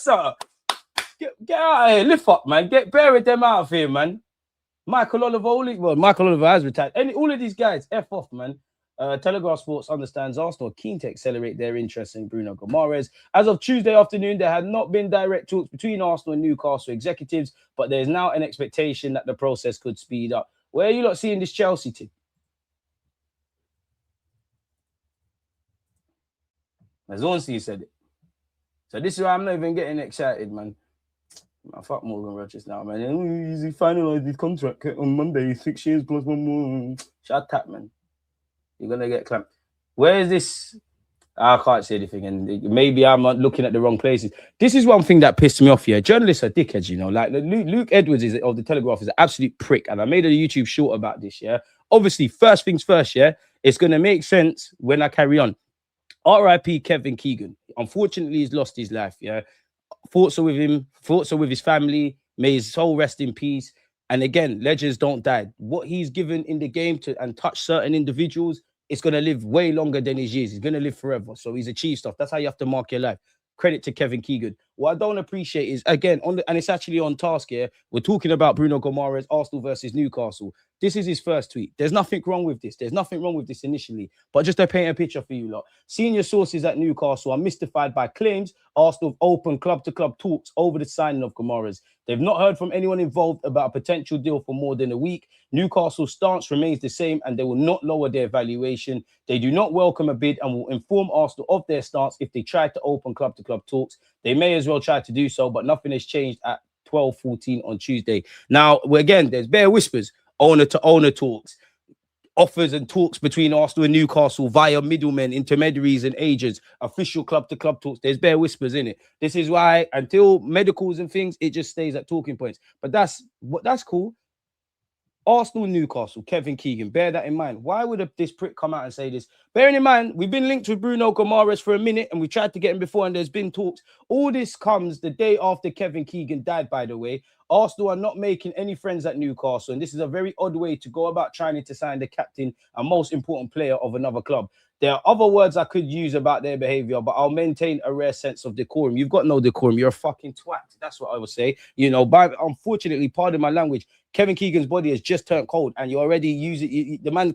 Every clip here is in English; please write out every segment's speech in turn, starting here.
So, get out of here. Lift up, man. Get buried them out of here, man. Michael Oliver has retired. All of these guys, F off, man. Telegraph Sports understands Arsenal are keen to accelerate their interest in Bruno Guimarães. As of Tuesday afternoon, there had not been direct talks between Arsenal and Newcastle executives, but there's now an expectation that the process could speed up. Where are you lot seeing this Chelsea team? As Ornstein said it. So this is why I'm not even getting excited, man. Fuck Morgan Rogers now, man. He finalised his contract on Monday, 6 years plus 1 more. Shut up, man. You're going to get clamped. Where is this? I can't say anything, and maybe I'm not looking at the wrong places. This is one thing that pissed me off here. Journalists are dickheads, you know. Like Luke Edwards of the Telegraph is an absolute prick, and I made a YouTube short about this, yeah. Obviously, first things first, yeah. It's going to make sense when I carry on. R.I.P. Kevin Keegan. Unfortunately, he's lost his life, yeah. Thoughts are with him. Thoughts are with his family. May his soul rest in peace. And again, legends don't die. What he's given in the game and touch certain individuals, it's going to live way longer than his years. He's going to live forever. So he's achieved stuff. That's how you have to mark your life. Credit to Kevin Keegan. What I don't appreciate is, again, and it's actually on task here, we're talking about Bruno Guimarães, Arsenal versus Newcastle. This is his first tweet. There's nothing wrong with this. There's nothing wrong with this initially. But just to paint a picture for you lot, senior sources at Newcastle are mystified by claims Arsenal have opened club-to-club talks over the signing of Guimarães. They've not heard from anyone involved about a potential deal for more than a week. Newcastle's stance remains the same and they will not lower their valuation. They do not welcome a bid and will inform Arsenal of their stance if they try to open club-to-club talks. They may as well try to do so, but nothing has changed at 12:14 on Tuesday. Now, again, there's bare whispers. Owner-to-owner talks, offers and talks between Arsenal and Newcastle via middlemen, intermediaries and agents, official club-to-club talks. There's bare whispers in it. This is why until medicals and things, it just stays at talking points. But that's cool. Arsenal, Newcastle, Kevin Keegan, bear that in mind. Why would this prick come out and say this? Bearing in mind, we've been linked with Bruno Guimarães for a minute and we tried to get him before and there's been talks. All this comes the day after Kevin Keegan died, by the way. Arsenal are not making any friends at Newcastle, and this is a very odd way to go about trying to sign the captain and most important player of another club. There are other words I could use about their behavior, but I'll maintain a rare sense of decorum. You've got no decorum. You're a fucking twat. That's what I would say. You know, unfortunately, pardon my language, Kevin Keegan's body has just turned cold and you're already using the man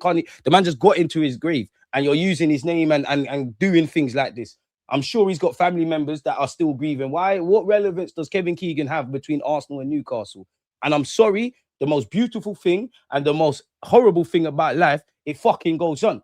just got into his grave and you're using his name and doing things like this. I'm sure he's got family members that are still grieving. Why? What relevance does Kevin Keegan have between Arsenal and Newcastle? And I'm sorry, the most beautiful thing and the most horrible thing about life, it fucking goes on.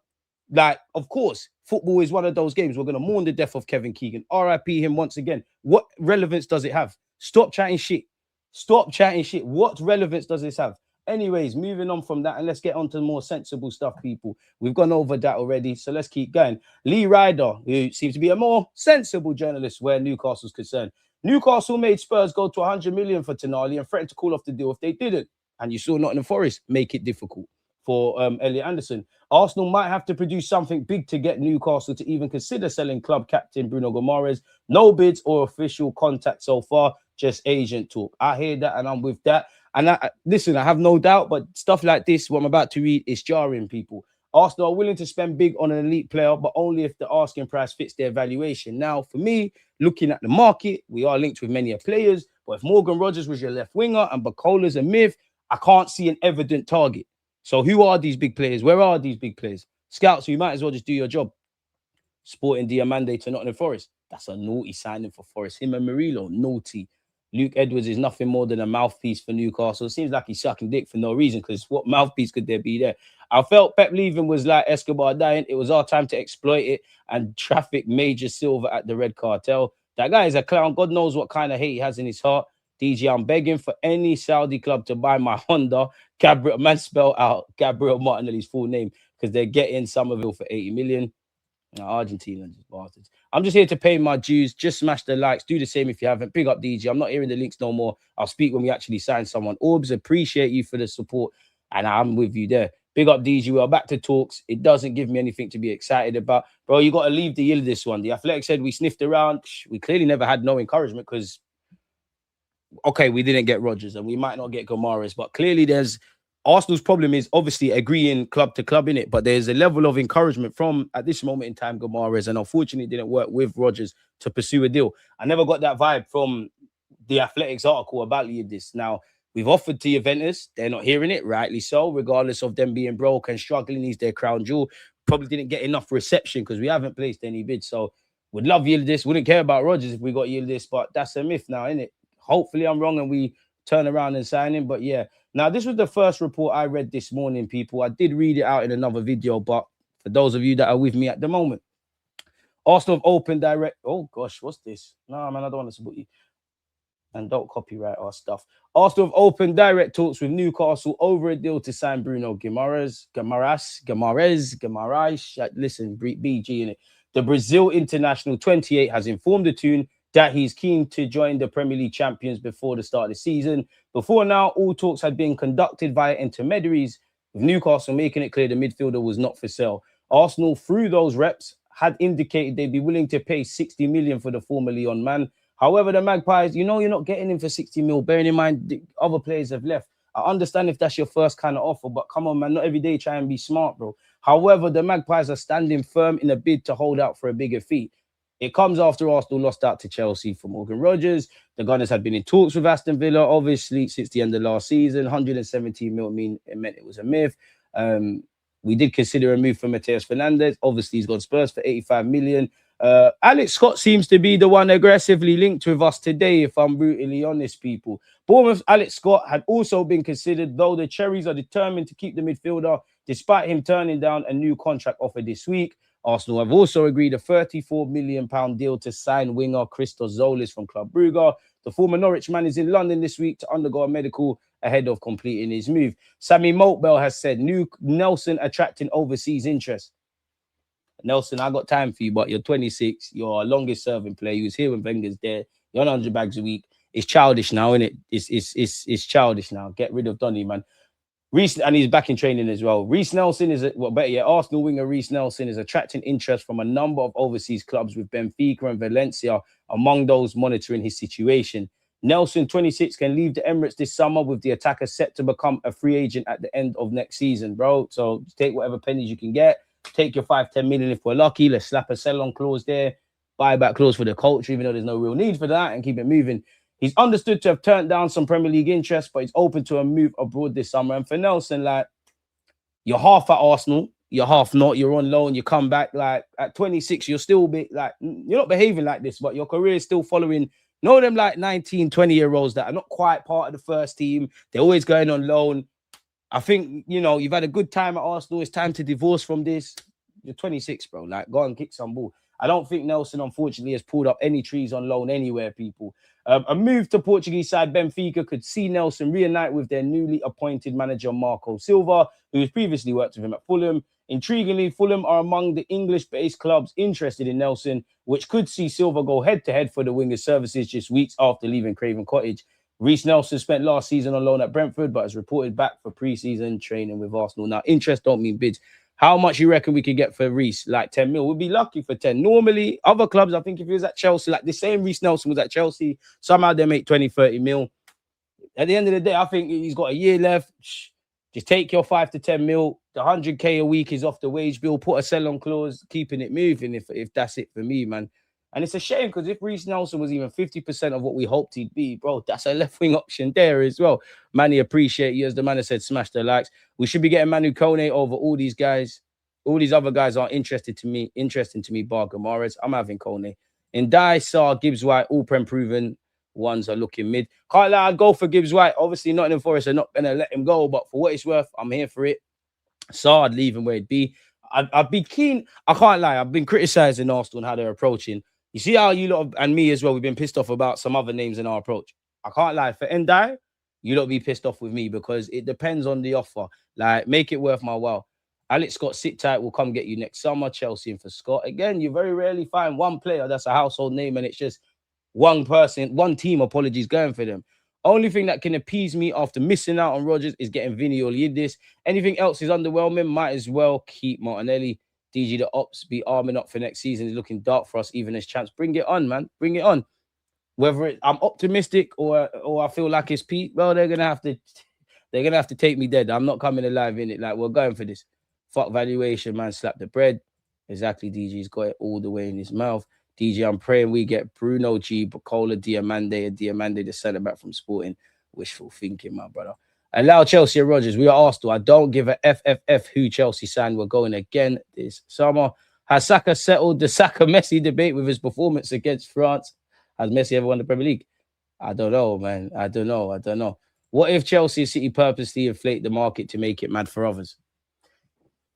Like, of course, football is one of those games. We're going to mourn the death of Kevin Keegan. RIP him once again. What relevance does it have? Stop chatting shit. Stop chatting shit. What relevance does this have? Anyways, moving on from that, and let's get on to more sensible stuff, people. We've gone over that already, so let's keep going. Lee Ryder, who seems to be a more sensible journalist where Newcastle's concerned. Newcastle made Spurs go to 100 million for Tonali and threatened to call off the deal if they didn't. And you saw Nottingham Forest make it difficult for Elliot Anderson. Arsenal might have to produce something big to get Newcastle to even consider selling club captain Bruno Guimarães. No bids or official contact so far, just agent talk. I hear that and I'm with that. And listen, I have no doubt, but stuff like this, what I'm about to read, is jarring, people. Arsenal are willing to spend big on an elite player, but only if the asking price fits their valuation. Now, for me, looking at the market, we are linked with many players, but if Morgan Rogers was your left winger and Bacola's a myth, I can't see an evident target. So who are these big players? Where are these big players? Scouts, you might as well just do your job. Sporting Diamande to Nottingham Forest. That's a naughty signing for Forest. Him and Murillo, naughty. Luke Edwards is nothing more than a mouthpiece for Newcastle. It seems like he's sucking dick for no reason, because what mouthpiece could there be there? I felt Pep leaving was like Escobar dying. It was our time to exploit it and traffic Major Silva at the Red Cartel. That guy is a clown. God knows what kind of hate he has in his heart. DG, I'm begging for any Saudi club to buy my Honda. Man, spell out Gabriel Martinelli's full name, because they're getting Somerville for 80 million. Argentina, bastards. I'm just here to pay my dues. Just smash the likes. Do the same if you haven't. Big up DG. I'm not hearing the links no more. I'll speak when we actually sign someone. Orbs, appreciate you for the support, and I'm with you there. Big up DG. We're back to talks. It doesn't give me anything to be excited about. Bro, you got to leave the yield this one. The Athletic said we sniffed around. We clearly never had no encouragement because, okay, we didn't get Rodgers and we might not get Guimarães, but clearly there's Arsenal's problem is obviously agreeing club to club in it, but there's a level of encouragement from at this moment in time, Guimarães, and unfortunately it didn't work with Rodgers to pursue a deal. I never got that vibe from the Athletics article about this. Now, we've offered to Juventus, they're not hearing it, rightly so, regardless of them being broke and struggling. He's their crown jewel. Probably didn't get enough reception because we haven't placed any bids. So would love Yildiz. Wouldn't care about Rodgers if we got Yildiz, but that's a myth now, isn't it? Hopefully I'm wrong and we turn around and sign him. But yeah, now this was the first report I read this morning, people. I did read it out in another video, but for those of you that are with me at the moment, Arsenal have opened direct. Oh gosh, what's this? No, man, I don't want to support you. And don't copyright our stuff. Arsenal have opened direct talks with Newcastle over a deal to sign Bruno Guimarães. Listen, BG in it. The Brazil international 28 has informed the Toon that he's keen to join the Premier League champions before the start of the season. Before now, all talks had been conducted via intermediaries, with Newcastle making it clear the midfielder was not for sale. Arsenal, through those reps, had indicated they'd be willing to pay 60 million for the former Lyon man. However, the Magpies, you know you're not getting him for 60 mil. Bearing in mind, the other players have left. I understand if that's your first kind of offer, but come on, man, not every day try and be smart, bro. However, the Magpies are standing firm in a bid to hold out for a bigger fee. It comes after Arsenal lost out to Chelsea for Morgan Rodgers. The Gunners had been in talks with Aston Villa, obviously, since the end of last season. 117 mil meant it was a myth. We did consider a move for Mateus Fernandes. Obviously, he's gone Spurs for 85 million. Alex Scott seems to be the one aggressively linked with us today, if I'm brutally honest, people. Bournemouth's Alex Scott had also been considered, though the Cherries are determined to keep the midfielder, despite him turning down a new contract offer this week. Arsenal have also agreed a £34 million deal to sign winger Christos Zolis from Club Brugge. The former Norwich man is in London this week to undergo a medical ahead of completing his move. Sammy Motbell has said, Nelson attracting overseas interest. Nelson, I got time for you, but you're 26. You're a longest serving player. You was here when Wenger's there. You're on 100 bags a week. It's childish now, isn't it? It's childish now. Get rid of Donny, man. Reiss, and he's back in training as well. Reiss Nelson is, Arsenal winger Reiss Nelson is attracting interest from a number of overseas clubs, with Benfica and Valencia among those monitoring his situation. Nelson, 26, can leave the Emirates this summer, with the attacker set to become a free agent at the end of next season, bro. So take whatever pennies you can get. Take your 5-10 million if we're lucky. Let's slap a sell-on clause there. Buyback clause for the coach, even though there's no real need for that, and keep it moving. He's understood to have turned down some Premier League interest, but he's open to a move abroad this summer. And for Nelson, like, you're half at Arsenal, you're half not. You're on loan, you come back. Like, at 26, you're still like, you're not behaving like this, but your career is still following. Know them like 19, 20-year-olds that are not quite part of the first team. They're always going on loan. I think, you know, you've had a good time at Arsenal. It's time to divorce from this. You're 26, bro. Like, go and kick some ball. I don't think Nelson, unfortunately, has pulled up any trees on loan anywhere, people. A move to Portuguese side Benfica could see Nelson reunite with their newly appointed manager, Marco Silva, who has previously worked with him at Fulham. Intriguingly, Fulham are among the English-based clubs interested in Nelson, which could see Silva go head-to-head for the winger's services just weeks after leaving Craven Cottage. Reiss Nelson spent last season on loan at Brentford, but has reported back for pre-season training with Arsenal. Now, interest don't mean bids. How much you reckon we could get for Reiss? Like 10 mil. We'd be lucky for 10. Normally, other clubs, I think if he was at Chelsea, like the same Reiss Nelson was at Chelsea, somehow they make 20, 30 mil. At the end of the day, I think he's got a year left. Just take your 5 to 10 mil. The 100K a week is off the wage bill. Put a sell-on clause, keeping it moving if that's it for me, man. And it's a shame because if Reiss Nelson was even 50% of what we hoped he'd be, bro, that's a left-wing option there as well. Manny, appreciate you. As the man has said, smash the likes. We should be getting Manu Kone over all these guys. All these other guys are interesting to me, bar Guimarães. I'm having Kone. In Dye, Sarr, Gibbs White, all Prem proven ones are looking mid. Can't lie, I'd go for Gibbs White. Obviously, Nottingham Forest are not going to let him go, but for what it's worth, I'm here for it. Sarr, I'd leave him where he'd be. I'd be keen. I can't lie, I've been criticising Arsenal and how they're approaching. You see how you lot, and me as well, we've been pissed off about some other names in our approach. I can't lie. For Ndai, you lot be pissed off with me because it depends on the offer. Like, make it worth my while. Alex Scott, sit tight. We'll come get you next summer. Chelsea and for Scott. Again, you very rarely find one player that's a household name and it's just one person, one team, apologies, going for them. Only thing that can appease me after missing out on Rodgers is getting Vinny or Yildiz. Anything else is underwhelming. Might as well keep Martinelli. DG, the ops be arming up for next season is looking dark for us, even as chance. Bring it on, man. Bring it on. Whether I'm optimistic or I feel like it's Pete, well, they're going to have to They're going to have to take me dead. I'm not coming alive in it. Like, we're going for this. Fuck valuation, man. Slap the bread. Exactly. DG's got it all the way in his mouth. DG, I'm praying we get Bruno G, Bacola, Diamande, and Diamande, the centre back from Sporting. Wishful thinking, my brother. Allow Chelsea and Rodgers. We are Arsenal. I don't give a FFF who Chelsea signed. We're going again this summer. Has Saka settled the Saka-Messi debate with his performance against France? Has Messi ever won the Premier League? I don't know, man. I don't know. What if Chelsea City purposely inflate the market to make it mad for others?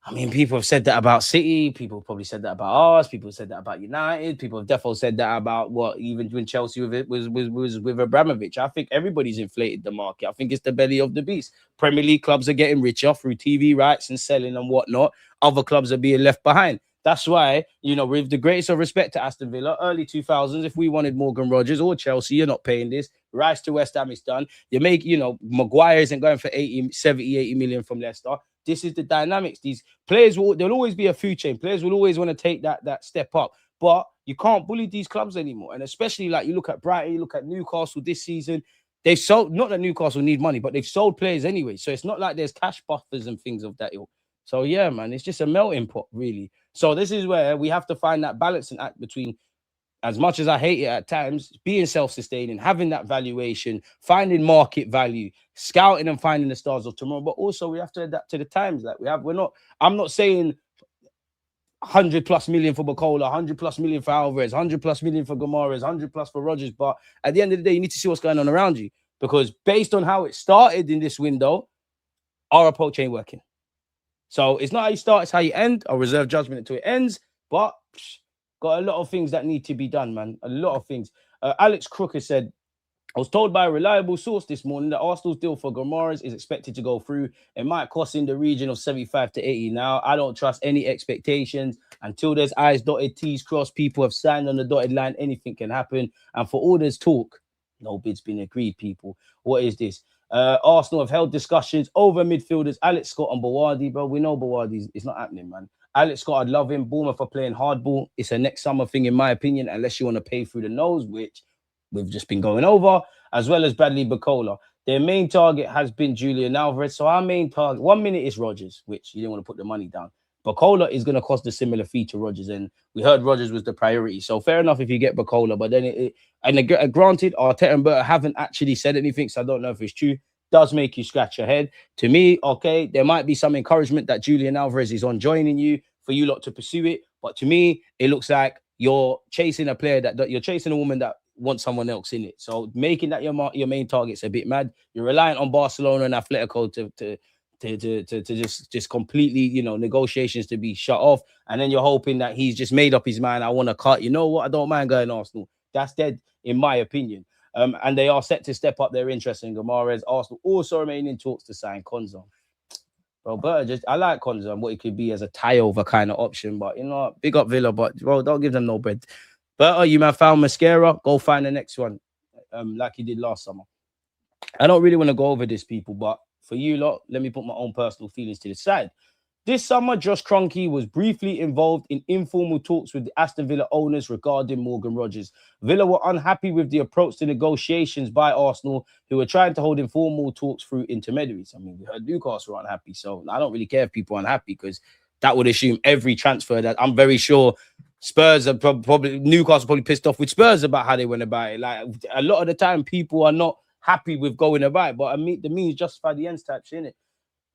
I mean, people have said that about City. People probably said that about us. People said that about United. People have definitely said that about even when Chelsea was with Abramovich. I think everybody's inflated the market. I think it's the belly of the beast. Premier League clubs are getting richer through TV rights and selling and whatnot. Other clubs are being left behind. That's why, with the greatest of respect to Aston Villa, early 2000s, if we wanted Morgan Rodgers or Chelsea, you're not paying this. Rice to West Ham is done. You make, Maguire isn't going for 70, 80 million from Leicester. This is the dynamics. These players there'll always be a food chain. Players will always want to take that step up. But you can't bully these clubs anymore. And especially like you look at Brighton, you look at Newcastle this season. They've sold, not that Newcastle need money, but they've sold players anyway. So it's not like there's cash buffers and things of that ilk. So yeah, man, it's just a melting pot, really. So this is where we have to find that balancing act between, as much as I hate it at times, being self-sustaining, having that valuation, finding market value, scouting and finding the stars of tomorrow. But also we have to adapt to the times. I'm not saying 100+ million for Bacola, 100+ million for Alvarez, 100+ million for Guimarães, 100+ for Rodgers. But at the end of the day, you need to see what's going on around you. Because based on how it started in this window, our approach ain't working. So it's not how you start, it's how you end. I'll reserve judgment until it ends. But got a lot of things that need to be done, man. A lot of things. Alex Crook has said, I was told by a reliable source this morning that Arsenal's deal for Guimarães is expected to go through. It might cost in the region of 75 to 80. Now, I don't trust any expectations. Until there's I's dotted, T's crossed, people have signed on the dotted line, anything can happen. And for all this talk, no bid's been agreed, people. What is this? Arsenal have held discussions over midfielders Alex Scott and Bawardi, bro. We know Bawardi, it's not happening, man. Alex Scott, I'd love him. Bournemouth for playing hardball. It's a next summer thing, in my opinion, unless you want to pay through the nose, which we've just been going over, as well as Bradley Bacola. Their main target has been Julian Alvarez. So our main target, 1 minute is Rodgers, which you didn't want to put the money down. Bacola is going to cost a similar fee to Rodgers, and we heard Rodgers was the priority. So fair enough if you get Bacola, but then granted, Arteta and Berta haven't actually said anything, so I don't know if it's true. Does make you scratch your head. To me, okay, there might be some encouragement that Julian Alvarez is on joining you for you lot to pursue it. But to me, it looks like you're chasing a player that you're chasing a woman that wants someone else in it. So making that your main target's a bit mad. You're relying on Barcelona and Atletico to just completely, negotiations to be shut off. And then you're hoping that he's just made up his mind. I want to cut. You know what? I don't mind going Arsenal. That's dead, in my opinion. And they are set to step up their interest in Guimarães. Arsenal also remain in talks to sign Konza. Bro, but I like Konza and what it could be as a tie-over kind of option. But, big up Villa. But, bro, don't give them no bread. But you man found mascara, go find the next one, like you did last summer. I don't really want to go over this, people, but for you lot, let me put my own personal feelings to the side. This summer, Josh Kroenke was briefly involved in informal talks with the Aston Villa owners regarding Morgan Rodgers. Villa were unhappy with the approach to negotiations by Arsenal, who were trying to hold informal talks through intermediaries. I mean, we heard Newcastle were unhappy, so I don't really care if people are unhappy, because that would assume every transfer that I'm very sure Spurs are probably Newcastle probably pissed off with Spurs about how they went about it. Like a lot of the time, people are not happy with going about it, but the means justify the ends type shit, innit?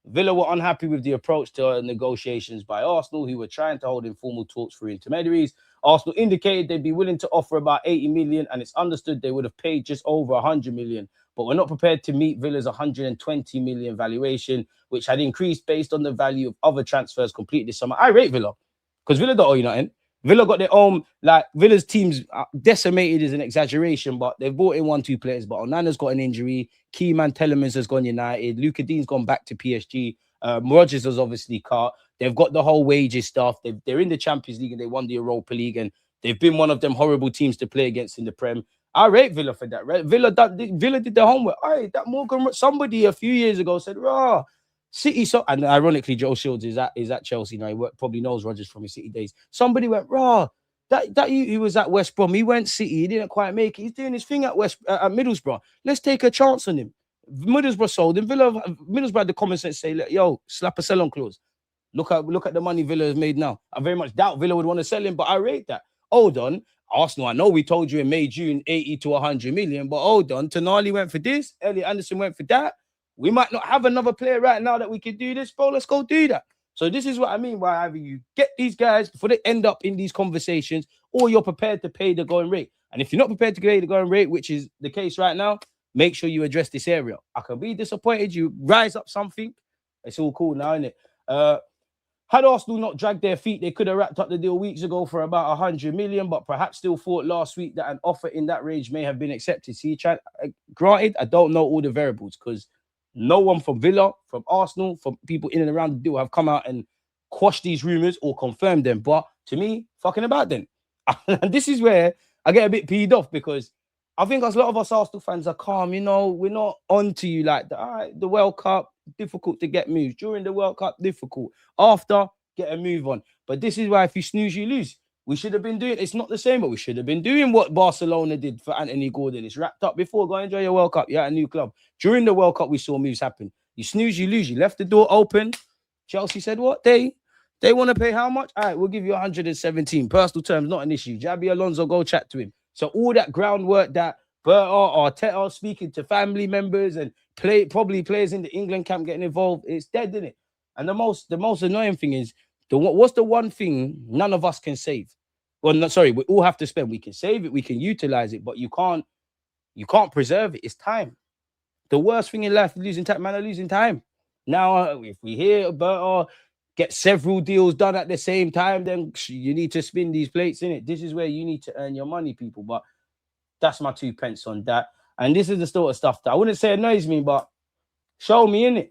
Villa were unhappy with the approach to negotiations by Arsenal, who were trying to hold informal talks through intermediaries. Arsenal indicated they'd be willing to offer about 80 million, and it's understood they would have paid just over 100 million, but we're not prepared to meet Villa's 120 million valuation, which had increased based on the value of other transfers completed this summer. I rate Villa, because Villa don't owe you nothing. Villa got their own, Villa's teams decimated is an exaggeration, but they've brought in 1-2 players. But Onana's got an injury. Keyman Telemans has gone United. Luka Dean's gone back to PSG. Rodgers has obviously cut. They've got the whole wages stuff. They're in the Champions League and they won the Europa League, and they've been one of them horrible teams to play against in the Prem. I rate Villa for that. Right? Villa did their homework. That Morgan, somebody a few years ago said, "Raw, City." So, and ironically, Joe Shields is at Chelsea now. He probably knows Rodgers from his City days. Somebody went, "Raw, he was at West Brom. He went City. He didn't quite make it. He's doing his thing at Middlesbrough. Let's take a chance on him." Middlesbrough sold him. Middlesbrough had the common sense say, yo, slap a sell-on clause. Look at the money Villa has made now. I very much doubt Villa would want to sell him, but I rate that. Hold on. Arsenal, I know we told you in May, June, 80 to 100 million, but hold on. Tonali went for this. Elliot Anderson went for that. We might not have another player right now that we could do this, bro. Let's go do that. So this is what I mean by either you get these guys before they end up in these conversations, or you're prepared to pay the going rate. And if you're not prepared to pay the going rate, which is the case right now, make sure you address this area. I can be disappointed. You rise up something. It's all cool now, isn't it? Had Arsenal not dragged their feet, they could have wrapped up the deal weeks ago for about 100 million, but perhaps still thought last week that an offer in that range may have been accepted. See, granted, I don't know all the variables because no one from Villa, from Arsenal, from people in and around the deal have come out and quashed these rumours or confirmed them. But to me, fucking about them. And this is where I get a bit peed off because I think a lot of us Arsenal fans are calm. You know, we're not on to you like that. All right, the World Cup, difficult to get moves. During the World Cup, difficult. After, get a move on. But this is why if you snooze, you lose. We should have been doing, it's not the same, but we should have been doing what Barcelona did for Anthony Gordon. It's wrapped up before. Go enjoy your World Cup. You're at a new club. During the World Cup, we saw moves happen. You snooze, you lose. You left the door open. Chelsea said, what? They want to pay how much? All right, we'll give you 117. Personal terms, not an issue. Jabi Alonso, go chat to him. So all that groundwork that Arteta speaking to family members and probably players in the England camp getting involved, it's dead, isn't it? And the most annoying thing is, what's the one thing none of us can save? Well, no, sorry, we all have to spend. We can save it, we can utilize it, but you can't preserve it. It's time. The worst thing in life is losing time. Man are losing time. Now, if we hear about get several deals done at the same time, then you need to spin these plates, innit? This is where you need to earn your money, people. But that's my 2 pence on that. And this is the sort of stuff that I wouldn't say annoys me, but show me, innit?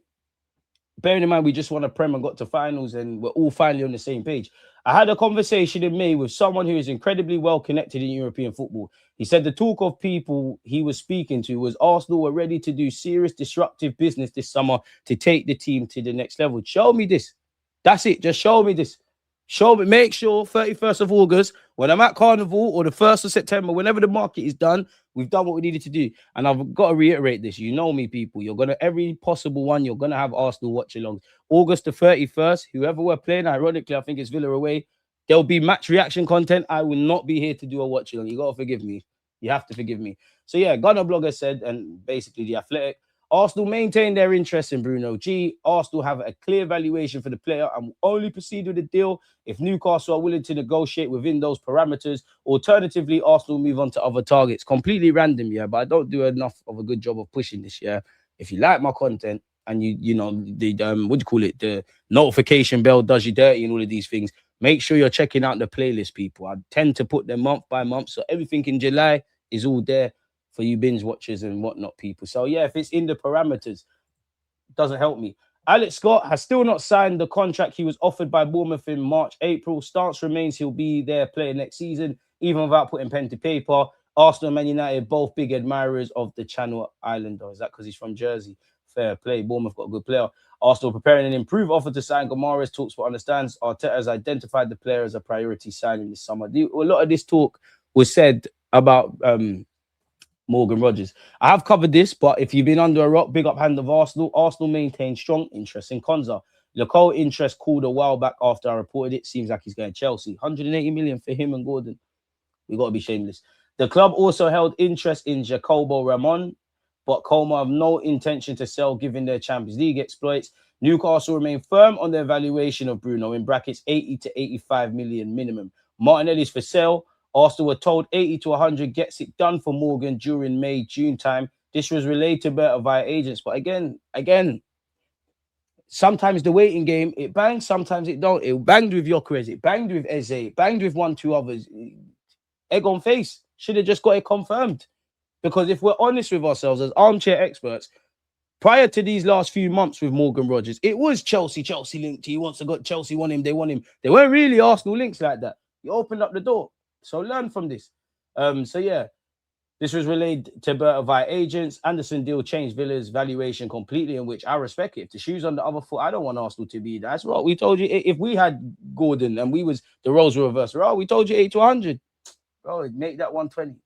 Bearing in mind, we just won a Prem and got to finals and we're all finally on the same page. I had a conversation in May with someone who is incredibly well connected in European football. He said the talk of people he was speaking to was Arsenal were ready to do serious disruptive business this summer to take the team to the next level. Show me this. That's it. Just show me this. Show me. Make sure 31st of August, when I'm at Carnival, or the 1st of September, whenever the market is done, we've done what we needed to do. And I've got to reiterate this. You know me, people. You're going to, every possible one, you're going to have Arsenal watch along. August the 31st, whoever we're playing, ironically, I think it's Villa away. There'll be match reaction content. I will not be here to do a watch along. You got to forgive me. You have to forgive me. So yeah, Gunner Blogger said, and basically The Athletic, Arsenal maintain their interest in Bruno G. Arsenal have a clear valuation for the player and will only proceed with the deal if Newcastle are willing to negotiate within those parameters. Alternatively, Arsenal move on to other targets. Completely random, yeah, but I don't do enough of a good job of pushing this, yeah. If you like my content and you know, the what do you call it? The notification bell does you dirty and all of these things. Make sure you're checking out the playlist, people. I tend to put them month by month, so everything in July is all there for you binge watchers and whatnot, people. So yeah, if it's in the parameters, it doesn't help me. Alex Scott has still not signed the contract he was offered by Bournemouth in March, April. Stance remains he'll be their player next season, even without putting pen to paper. Arsenal and Man United, both big admirers of the Channel Islander. Is that because he's from Jersey? Fair play. Bournemouth got a good player. Arsenal preparing an improved offer to sign Guimarães. TalkSport understands Arteta has identified the player as a priority signing this summer. A lot of this talk was said about Morgan Rogers. I have covered this, but if you've been under a rock, big up hand of Arsenal. Arsenal maintain strong interest in Konza. Local interest called a while back after I reported it. Seems like he's going to Chelsea. 180 million for him and Gordon. We got to be shameless. The club also held interest in Jacobo Ramon, but Como have no intention to sell given their Champions League exploits. Newcastle remain firm on their valuation of Bruno, in brackets 80 to 85 million minimum. Martinelli's for sale. Arsenal were told 80 to 100 gets it done for Morgan during May, June time. This was relayed to better via agents. But again, sometimes the waiting game, it bangs, sometimes it don't. It banged with Gyökeres, it banged with Eze, it banged with 1-2 others. Egg on face. Should have just got it confirmed. Because if we're honest with ourselves as armchair experts, prior to these last few months with Morgan Rogers, it was Chelsea linked. He wants to go, Chelsea want him, they want him. They weren't really Arsenal links like that. You opened up the door. So learn from this. So yeah, this was relayed to Berta via agents. Anderson deal changed Villa's valuation completely, in which I respect it. If the shoe's on the other foot, I don't want Arsenal to be. That's what we told you. If we had Gordon and the roles were reversed, we told you 8 to 100. Bro, make that 120.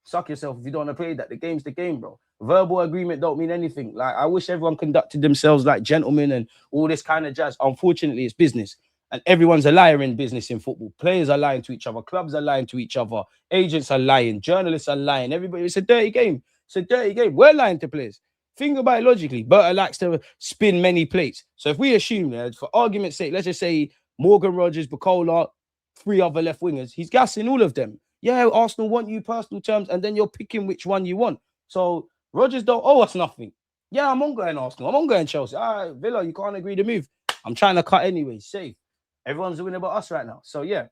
Suck yourself if you don't want to play that. The game's the game, bro. Verbal agreement don't mean anything. Like, I wish everyone conducted themselves like gentlemen and all this kind of jazz. Unfortunately, it's business. And everyone's a liar in business in football. Players are lying to each other. Clubs are lying to each other. Agents are lying. Journalists are lying. Everybody, it's a dirty game. It's a dirty game. We're lying to players. Think about it logically. Berta likes to spin many plates. So if we assume that, for argument's sake, let's just say Morgan Rogers, Bukola, 3 other left wingers, he's gassing all of them. Yeah, Arsenal want you personal terms, and then you're picking which one you want. So Rogers don't owe us nothing. Yeah, I'm on going Arsenal. I'm on going Chelsea. All right, Villa, you can't agree to move. I'm trying to cut anyway. Safe. Everyone's winning about us right now. So yeah,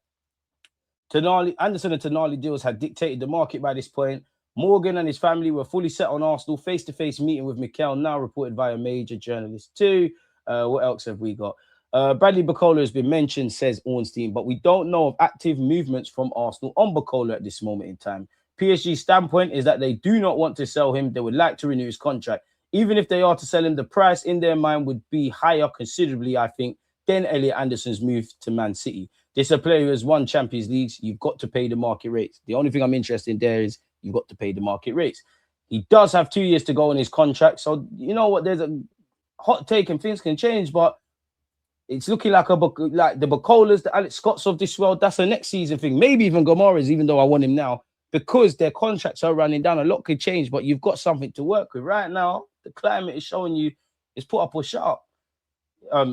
Anderson and Tonali deals had dictated the market by this point. Morgan and his family were fully set on Arsenal. Face-to-face meeting with Mikel, now reported via major journalists too. What else have we got? Bradley Bukola has been mentioned, says Ornstein, but we don't know of active movements from Arsenal on Bukola at this moment in time. PSG's standpoint is that they do not want to sell him. They would like to renew his contract. Even if they are to sell him, the price in their mind would be higher considerably, I think, than Elliot Anderson's move to Man City. This is a player who has won Champions Leagues. You've got to pay the market rates. The only thing I'm interested in there is you've got to pay the market rates. He does have 2 years to go on his contract. So, you know what? There's a hot take and things can change, but it's looking like like the Bukolas, the Alex Scotts of this world. That's a next season thing. Maybe even Gomara's, even though I want him now, because their contracts are running down. A lot could change, but you've got something to work with. Right now, the climate is showing you it's put up or shut up.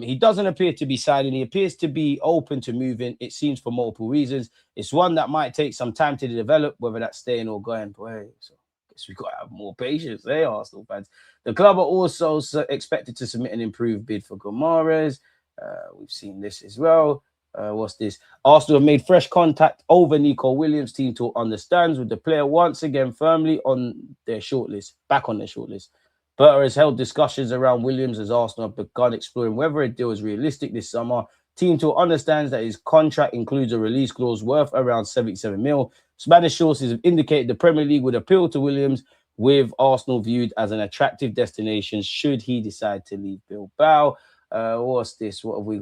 He doesn't appear to be signing. He appears to be open to moving. It seems for multiple reasons. It's one that might take some time to develop, whether that's staying or going. Boy, so I guess we've got to have more patience. They are Arsenal fans. The club are also expected to submit an improved bid for Guimarães. We've seen this as well. What's this? Arsenal have made fresh contact over Nico Williams. Team talk understands with the player once again firmly on their shortlist, back on their shortlist. Berta has held discussions around Williams as Arsenal have begun exploring whether a deal is realistic this summer. Team talk understands that his contract includes a release clause worth around 77 mil. Spanish sources have indicated the Premier League would appeal to Williams, with Arsenal viewed as an attractive destination should he decide to leave Bilbao. What's this? What have we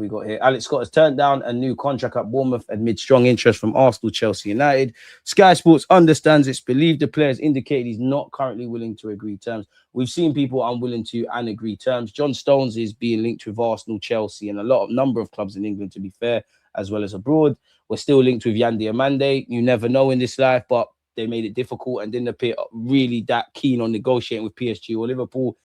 got here? Alex Scott has turned down a new contract at Bournemouth amid strong interest from Arsenal, Chelsea, United. Sky Sports understands it's believed the player has indicated he's not currently willing to agree terms. We've seen people unwilling to and agree terms. John Stones is being linked with Arsenal, Chelsea, and a number of clubs in England, to be fair, as well as abroad. We're still linked with Yan Diomande. You never know in this life, but they made it difficult and didn't appear really that keen on negotiating with PSG or Liverpool.